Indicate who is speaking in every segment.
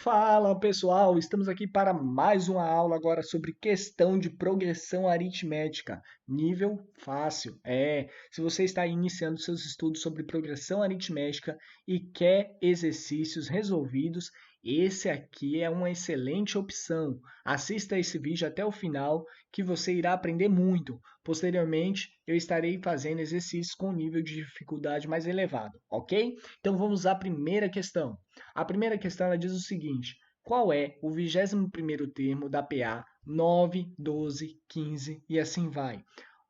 Speaker 1: Fala pessoal, estamos aqui para mais uma aula agora sobre questão de progressão aritmética, nível fácil. Se você está iniciando seus estudos sobre progressão aritmética e quer exercícios resolvidos, esse aqui é uma excelente opção. Assista esse vídeo até o final que você irá aprender muito. Posteriormente, eu estarei fazendo exercícios com nível de dificuldade mais elevado, ok? Então vamos à primeira questão. A primeira questão ela diz o seguinte: qual é o 21º termo da PA 9, 12, 15 e assim vai?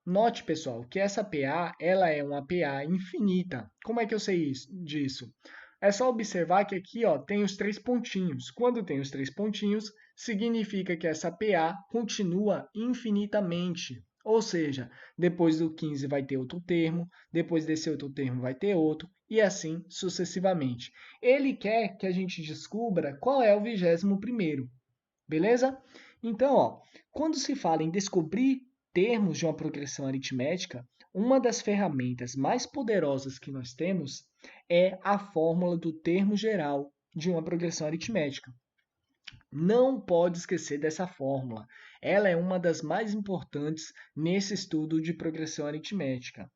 Speaker 1: Note, pessoal, que essa PA ela é uma PA infinita. Como é que eu sei disso? É só observar que aqui ó, tem os três pontinhos. Quando tem os três pontinhos, significa que essa PA continua infinitamente. Ou seja, depois do 15 vai ter outro termo, depois desse outro termo vai ter outro, e assim sucessivamente. Ele quer que a gente descubra qual é o 21º, beleza? Então, ó, quando se fala em descobrir termos de uma progressão aritmética, uma das ferramentas mais poderosas que nós temos é a fórmula do termo geral de uma progressão aritmética. Não pode esquecer dessa fórmula. Ela é uma das mais importantes nesse estudo de progressão aritmética.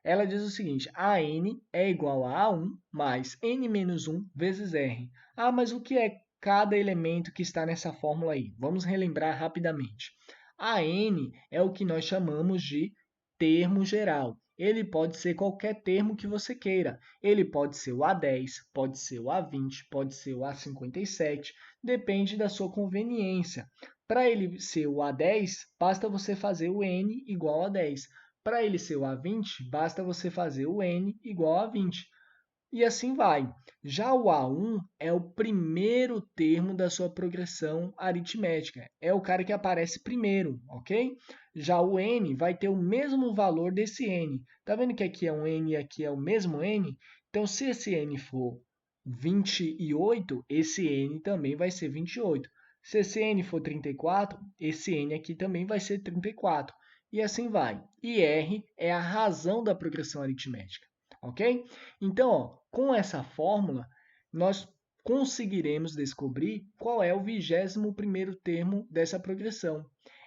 Speaker 1: Ela diz o seguinte: AN é igual a A1 mais N menos 1 vezes R. Ah, mas o que é cada elemento que está nessa fórmula aí? Vamos relembrar rapidamente. AN é o que nós chamamos de termo geral. Ele pode ser qualquer termo que você queira. Ele pode ser o A10, pode ser o A20, pode ser o A57, depende da sua conveniência. Para ele ser o A10, basta você fazer o N igual a 10. Para ele ser o A20, basta você fazer o N igual a 20. E assim vai. Já o A1 é o primeiro termo da sua progressão aritmética. É o cara que aparece primeiro, ok? Já o N vai ter o mesmo valor desse N. Tá vendo que aqui é um N e aqui é o mesmo N? Então, se esse N for 28, esse N também vai ser 28. Se esse N for 34, esse N aqui também vai ser 34. E assim vai. E R é a razão da progressão aritmética, ok? Então, ó, com essa fórmula, nós conseguiremos descobrir qual é o 21º termo dessa progressão.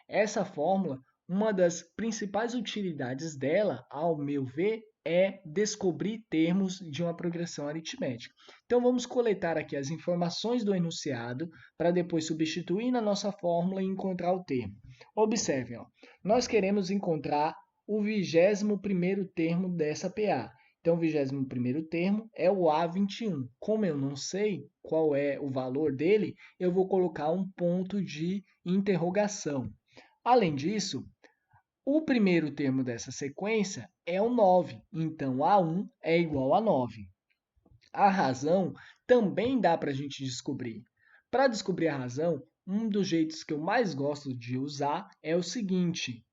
Speaker 1: Essa fórmula, uma das principais utilidades dela, ao meu ver, é descobrir termos de uma progressão aritmética. Então, vamos coletar aqui as informações do enunciado para depois substituir na nossa fórmula e encontrar o termo. Observem, ó, nós queremos encontrar o 21º termo dessa PA. Então, o 21º termo é o A21. Como eu não sei qual é o valor dele, eu vou colocar um ponto de interrogação. Além disso, o primeiro termo dessa sequência é o 9. Então, A1 é igual a 9. A razão também dá para a gente descobrir. Para descobrir a razão, um dos jeitos que eu mais gosto de usar é o seguinte: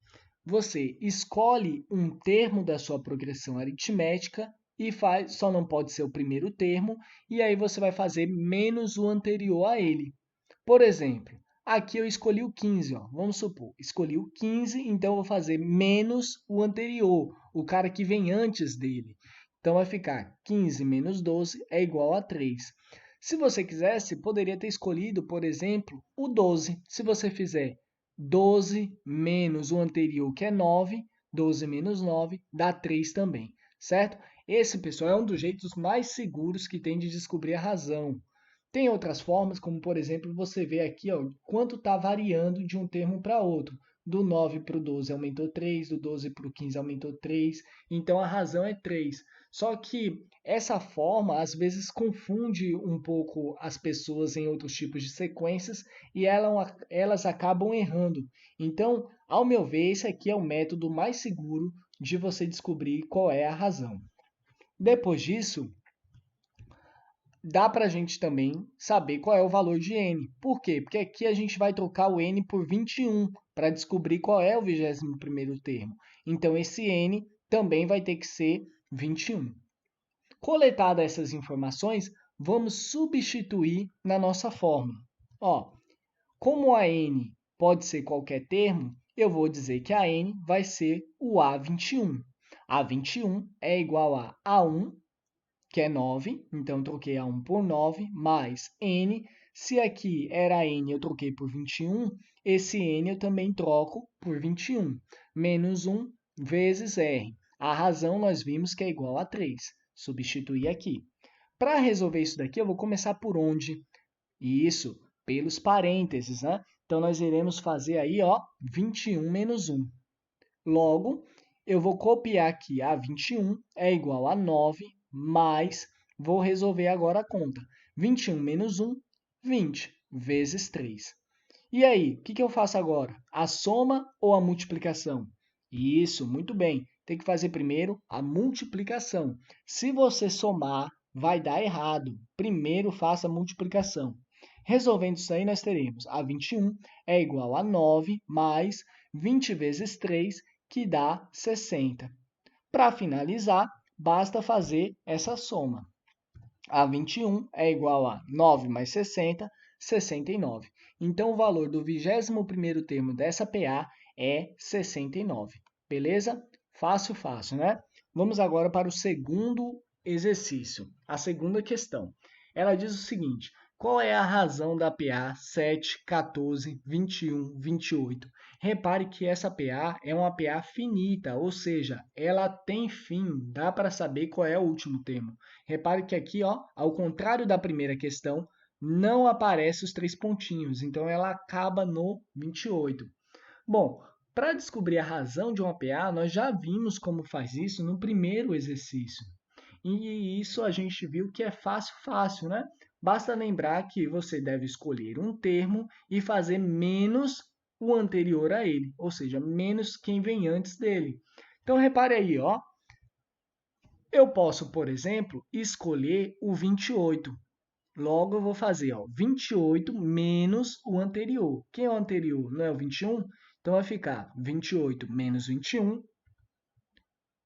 Speaker 1: você escolhe um termo da sua progressão aritmética e faz, só não pode ser o primeiro termo, e aí você vai fazer menos o anterior a ele. Por exemplo, aqui eu escolhi o 15, ó. Vamos supor, escolhi o 15, então eu vou fazer menos o anterior, o cara que vem antes dele. Então vai ficar 15 menos 12 é igual a 3. Se você quisesse, poderia ter escolhido, por exemplo, o 12. Se você fizer 12 menos o anterior, que é 9, 12 menos 9 dá 3 também, certo? Esse, pessoal, é um dos jeitos mais seguros que tem de descobrir a razão. Tem outras formas, como, por exemplo, você vê aqui ó, quanto está variando de um termo para outro. Do 9 para o 12 aumentou 3, do 12 para o 15 aumentou 3, então a razão é 3. Só que essa forma, às vezes, confunde um pouco as pessoas em outros tipos de sequências e elas acabam errando. Então, ao meu ver, esse aqui é o método mais seguro de você descobrir qual é a razão. Depois disso, dá para a gente também saber qual é o valor de n. Por quê? Porque aqui a gente vai trocar o n por 21 para descobrir qual é o 21º termo. Então, esse n também vai ter que ser 21. Coletadas essas informações, vamos substituir na nossa fórmula. Ó, como a n pode ser qualquer termo, eu vou dizer que a n vai ser o A21. A21 é igual a A1 que é 9, então eu troquei a 1 por 9, mais n. Se aqui era n, eu troquei por 21, esse n eu também troco por 21, menos 1 vezes r. A razão nós vimos que é igual a 3. Substituir aqui. Para resolver isso daqui, eu vou começar por onde? Isso, pelos parênteses, né? Então, nós iremos fazer aí, ó, 21 menos 1. Logo, eu vou copiar aqui a 21 é igual a 9, mais, vou resolver agora a conta. 21 menos 1, 20, vezes 3. E aí, o que eu faço agora? A soma ou a multiplicação? Isso, muito bem. Tem que fazer primeiro a multiplicação. Se você somar, vai dar errado. Primeiro faça a multiplicação. Resolvendo isso aí, nós teremos a 21 é igual a 9 mais 20 vezes 3, que dá 60. Para finalizar, basta fazer essa soma. A 21 é igual a 9 mais 60, 69. Então, o valor do 21º termo dessa PA é 69. Beleza? Fácil, fácil, né? Vamos agora para o segundo exercício, a segunda questão. Ela diz o seguinte: qual é a razão da PA 7, 14, 21, 28? Repare que essa PA é uma PA finita, ou seja, ela tem fim, dá para saber qual é o último termo. Repare que aqui, ó, ao contrário da primeira questão, não aparece os 3 pontinhos, então ela acaba no 28. Bom, para descobrir a razão de uma PA, nós já vimos como faz isso no primeiro exercício. E isso a gente viu que é fácil, fácil, né? Basta lembrar que você deve escolher um termo e fazer menos o anterior a ele, ou seja, menos quem vem antes dele. Então, repare aí, ó. Eu posso, por exemplo, escolher o 28. Logo, eu vou fazer, ó, 28 menos o anterior. Quem é o anterior? Não é o 21? Então, vai ficar 28 menos 21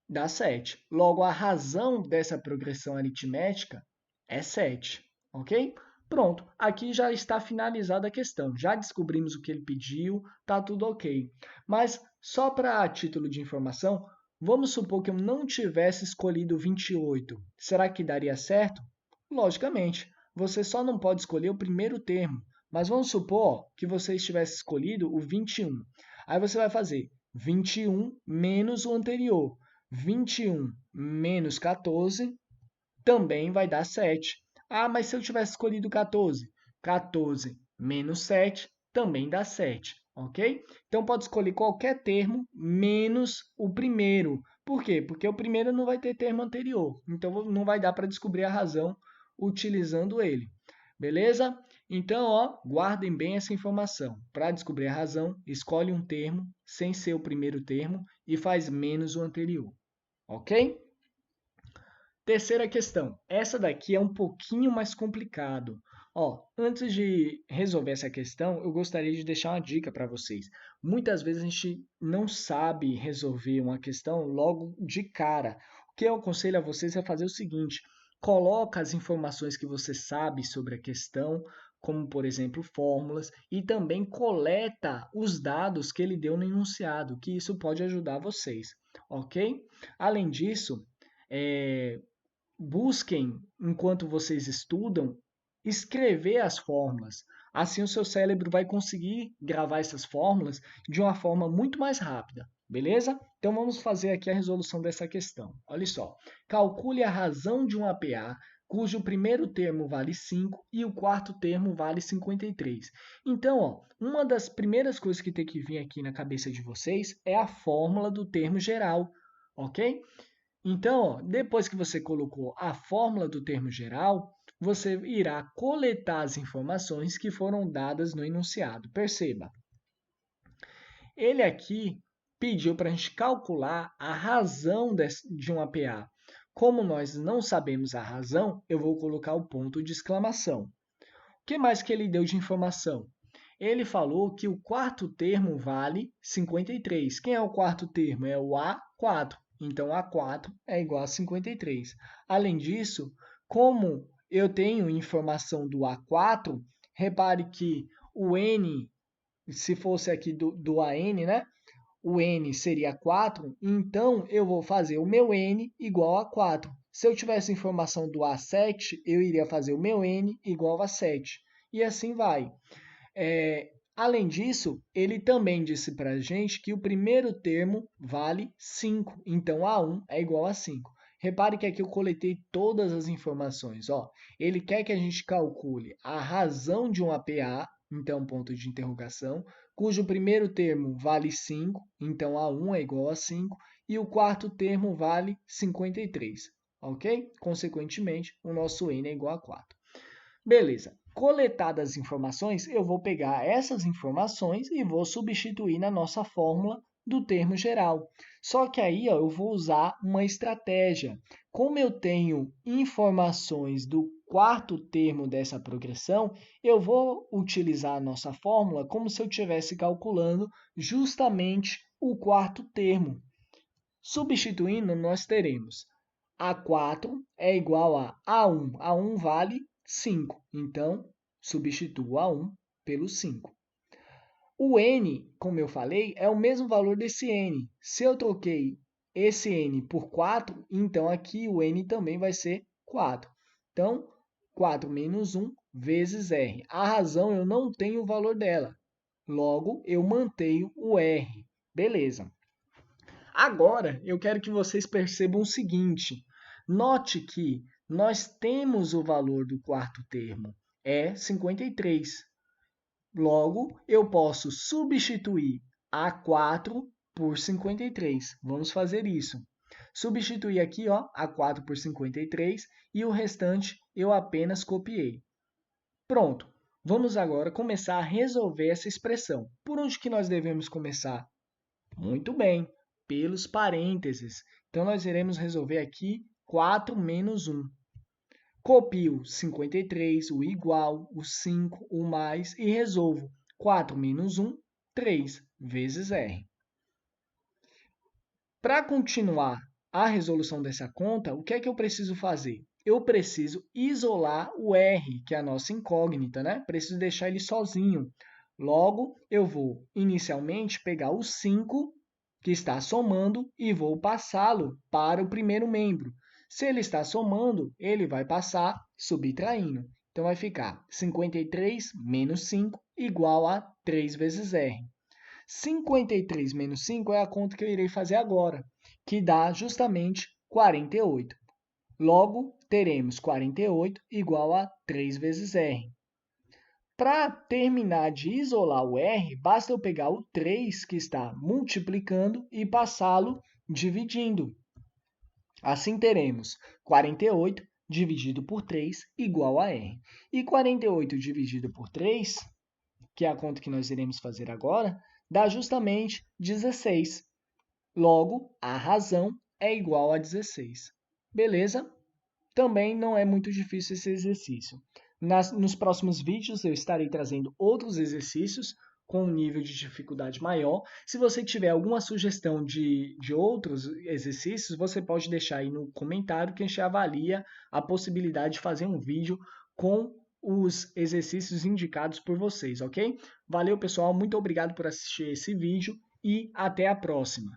Speaker 1: dá 7. Logo, a razão dessa progressão aritmética é 7, ok? Pronto, aqui já está finalizada a questão. Já descobrimos o que ele pediu, está tudo ok. Mas, só para título de informação, vamos supor que eu não tivesse escolhido 28. Será que daria certo? Logicamente, você só não pode escolher o primeiro termo. Mas vamos supor que você tivesse escolhido o 21. Aí você vai fazer 21 menos o anterior. 21 menos 14 também vai dar 7. Ah, mas se eu tivesse escolhido 14? 14 menos 7 também dá 7, ok? Então, pode escolher qualquer termo menos o primeiro. Por quê? Porque o primeiro não vai ter termo anterior. Então, não vai dar para descobrir a razão utilizando ele. Beleza? Então, ó, guardem bem essa informação. Para descobrir a razão, escolhe um termo sem ser o primeiro termo e faz menos o anterior. Ok? Terceira questão. Essa daqui é um pouquinho mais complicado. Ó, antes de resolver essa questão, eu gostaria de deixar uma dica para vocês. Muitas vezes a gente não sabe resolver uma questão logo de cara. O que eu aconselho a vocês é fazer o seguinte: coloca as informações que você sabe sobre a questão, como por exemplo fórmulas, e também coleta os dados que ele deu no enunciado, que isso pode ajudar vocês, ok? Além disso, busquem, enquanto vocês estudam, escrever as fórmulas. Assim, o seu cérebro vai conseguir gravar essas fórmulas de uma forma muito mais rápida, beleza? Então, vamos fazer aqui a resolução dessa questão. Olha só, calcule a razão de um APA cujo primeiro termo vale 5 e o quarto termo vale 53. Então, ó, uma das primeiras coisas que tem que vir aqui na cabeça de vocês é a fórmula do termo geral, ok? Então, ó, depois que você colocou a fórmula do termo geral, você irá coletar as informações que foram dadas no enunciado. Perceba, ele aqui pediu para a gente calcular a razão de um APA. Como nós não sabemos a razão, eu vou colocar o ponto de exclamação. O que mais que ele deu de informação? Ele falou que o quarto termo vale 53. Quem é o quarto termo? É o A4. Então, A4 é igual a 53. Além disso, como eu tenho informação do A4, repare que o N, se fosse aqui do AN, né? O N seria 4, então eu vou fazer o meu N igual a 4. Se eu tivesse informação do A7, eu iria fazer o meu N igual a 7. E assim vai. Além disso, ele também disse para a gente que o primeiro termo vale 5. Então, A1 é igual a 5. Repare que aqui eu coletei todas as informações. Ó. Ele quer que a gente calcule a razão de um APA, então ponto de interrogação, cujo primeiro termo vale 5, então A1 é igual a 5, e o quarto termo vale 53, ok? Consequentemente, o nosso N é igual a 4. Beleza. Coletadas as informações, eu vou pegar essas informações e vou substituir na nossa fórmula do termo geral. Só que aí ó, eu vou usar uma estratégia. Como eu tenho informações do quarto termo dessa progressão, eu vou utilizar a nossa fórmula como se eu estivesse calculando justamente o quarto termo. Substituindo, nós teremos A4 é igual a A1. A1 vale 5. Então, substituo A1 pelo 5. O N, como eu falei, é o mesmo valor desse N. Se eu troquei esse N por 4, então aqui o N também vai ser 4. Então, 4 menos 1 vezes R. A razão eu não tenho o valor dela. Logo, eu mantenho o R. Beleza. Agora, eu quero que vocês percebam o seguinte. Note que nós temos o valor do quarto termo, é 53. Logo, eu posso substituir A4 por 53. Vamos fazer isso. Substituir aqui ó, A4 por 53 e o restante eu apenas copiei. Pronto. Vamos agora começar a resolver essa expressão. Por onde que nós devemos começar? Muito bem, pelos parênteses. Então, nós iremos resolver aqui 4 menos 1. Copio 53, o igual, o 5, o mais e resolvo. 4 menos 1, 3 vezes R. Para continuar a resolução dessa conta, o que é que eu preciso fazer? Eu preciso isolar o R, que é a nossa incógnita, né? Preciso deixar ele sozinho. Logo, eu vou inicialmente pegar o 5, que está somando, e vou passá-lo para o primeiro membro. Se ele está somando, ele vai passar subtraindo. Então, vai ficar 53 menos 5 igual a 3 vezes R. 53 menos 5 é a conta que eu irei fazer agora, que dá justamente 48. Logo, teremos 48 igual a 3 vezes R. Para terminar de isolar o R, basta eu pegar o 3 que está multiplicando e passá-lo dividindo. Assim, teremos 48 dividido por 3 igual a R. E 48 dividido por 3, que é a conta que nós iremos fazer agora, dá justamente 16. Logo, a razão é igual a 16. Beleza? Também não é muito difícil esse exercício. Nos próximos vídeos, eu estarei trazendo outros exercícios com um nível de dificuldade maior. Se você tiver alguma sugestão de outros exercícios, você pode deixar aí no comentário que a gente avalia a possibilidade de fazer um vídeo com os exercícios indicados por vocês, ok? Valeu, pessoal. Muito obrigado por assistir esse vídeo e até a próxima.